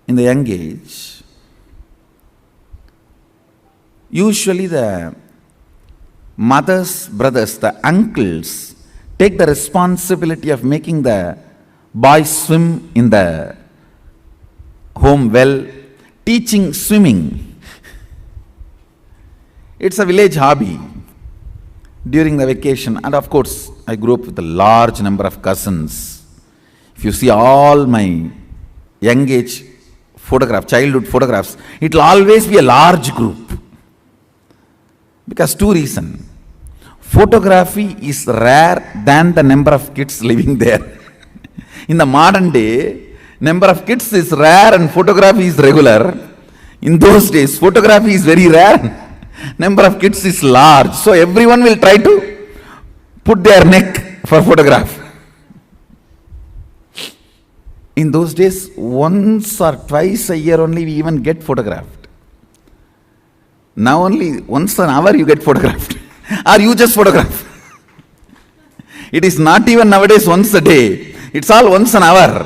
in the young age, usually the mothers, brothers, the uncles take the responsibility of making the boys swim in the home well, teaching swimming. It's a village hobby during the vacation. And of course, I grew up with a large number of cousins. If you see all my young age photographs, childhood photographs, it will always be a large group. Because two reasons. Photography is rare than the number of kids living there. In the modern day, number of kids is rare and photography is regular. In those days, photography is very rare. Number of kids is large. So everyone will try to put their neck for photograph. In those days, once or twice a year only we even get photographed. Now only once an hour you get photographed. Or you just photograph. It is not even nowadays once a day. It's all once an hour.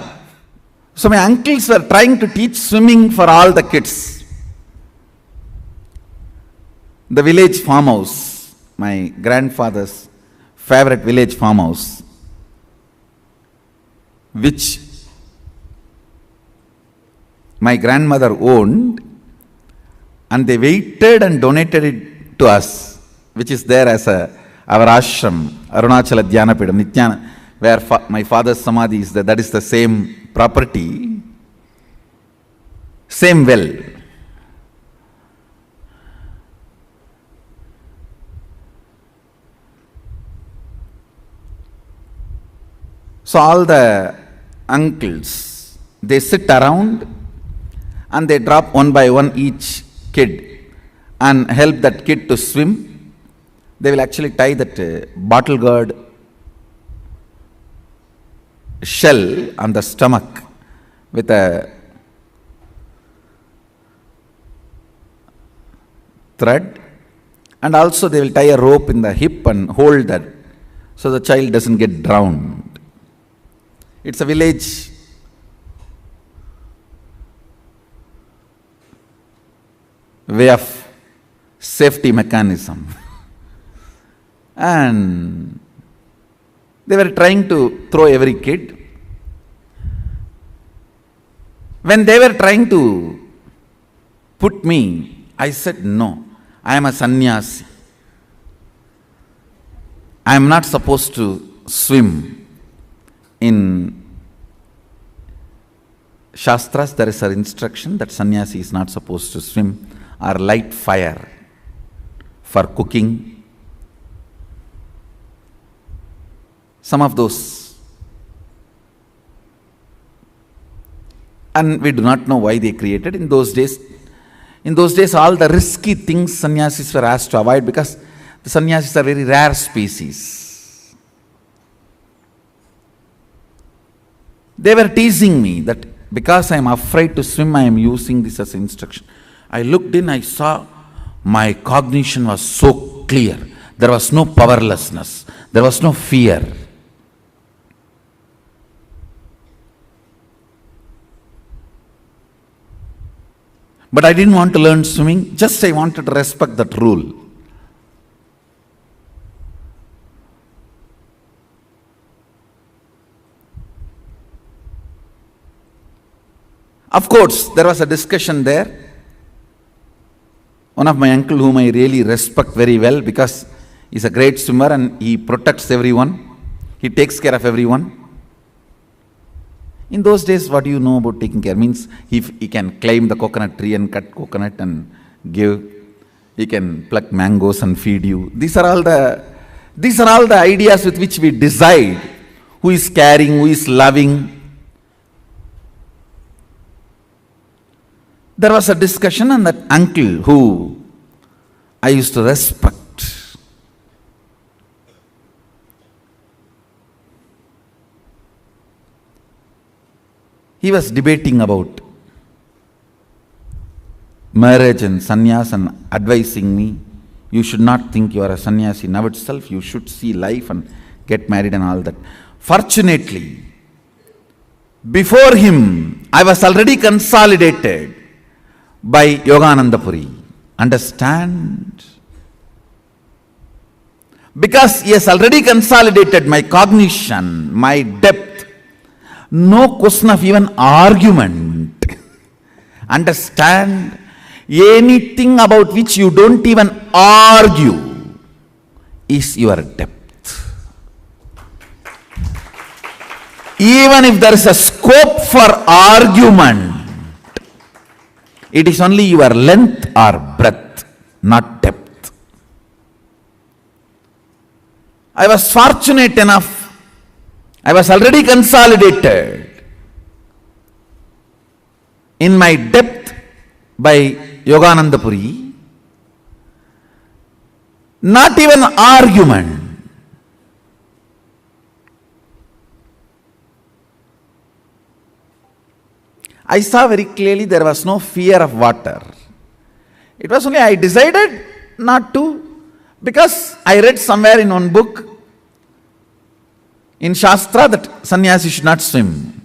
So my uncles were trying to teach swimming for all the kids. The village farmhouse, my grandfather's favorite village farmhouse, which my grandmother owned, and they waited and donated it to us, which is there as our ashram, Arunachala Dhyanapidam, Nityana, where my father's samadhi is there. That is the same property, same well. So all the uncles, they sit around and they drop one by one each kid and help that kid to swim. They will actually tie that bottle gourd shell on the stomach with a thread, and also they will tie a rope in the hip and hold that so the child doesn't get drowned. It's a village way of safety mechanism. And they were trying to throw every kid. When they were trying to put me, I said, no, I am a sannyasi. I am not supposed to swim. In Shastras, there is an instruction that sannyasi is not supposed to swim or light fire for cooking. Some of those. And we do not know why they created. In those days, all the risky things sannyasis were asked to avoid, because the sannyasis are very rare species. They were teasing me that because I am afraid to swim, I am using this as instruction. I looked in, I saw my cognition was so clear. There was no powerlessness. There was no fear. But I didn't want to learn swimming, just I wanted to respect that rule. Of course, there was a discussion there. One of my uncle, whom I really respect very well, because he's a great swimmer and he protects everyone. He takes care of everyone. In those days, what do you know about taking care? Means he can climb the coconut tree and cut coconut and give. He can pluck mangoes and feed you. These are all the ideas with which we decide who is caring, who is loving. There was a discussion, and that uncle who I used to respect, he was debating about marriage and sannyas and advising me, you should not think you are a sannyasi now itself, you should see life and get married and all that. Fortunately, Before him, I was already consolidated by Yogananda Puri. Understand? Because he has already consolidated my cognition, my depth. No question of even argument. Understand? Anything about which you don't even argue is your depth. Even if there is a scope for argument, it is only your length or breadth, not depth. I was fortunate enough, I was already consolidated in my depth by Yogananda Puri. Not even argument. I saw very clearly there was no fear of water. It was only I decided not to, because I read somewhere in one book in Shastra that sannyasi should not swim.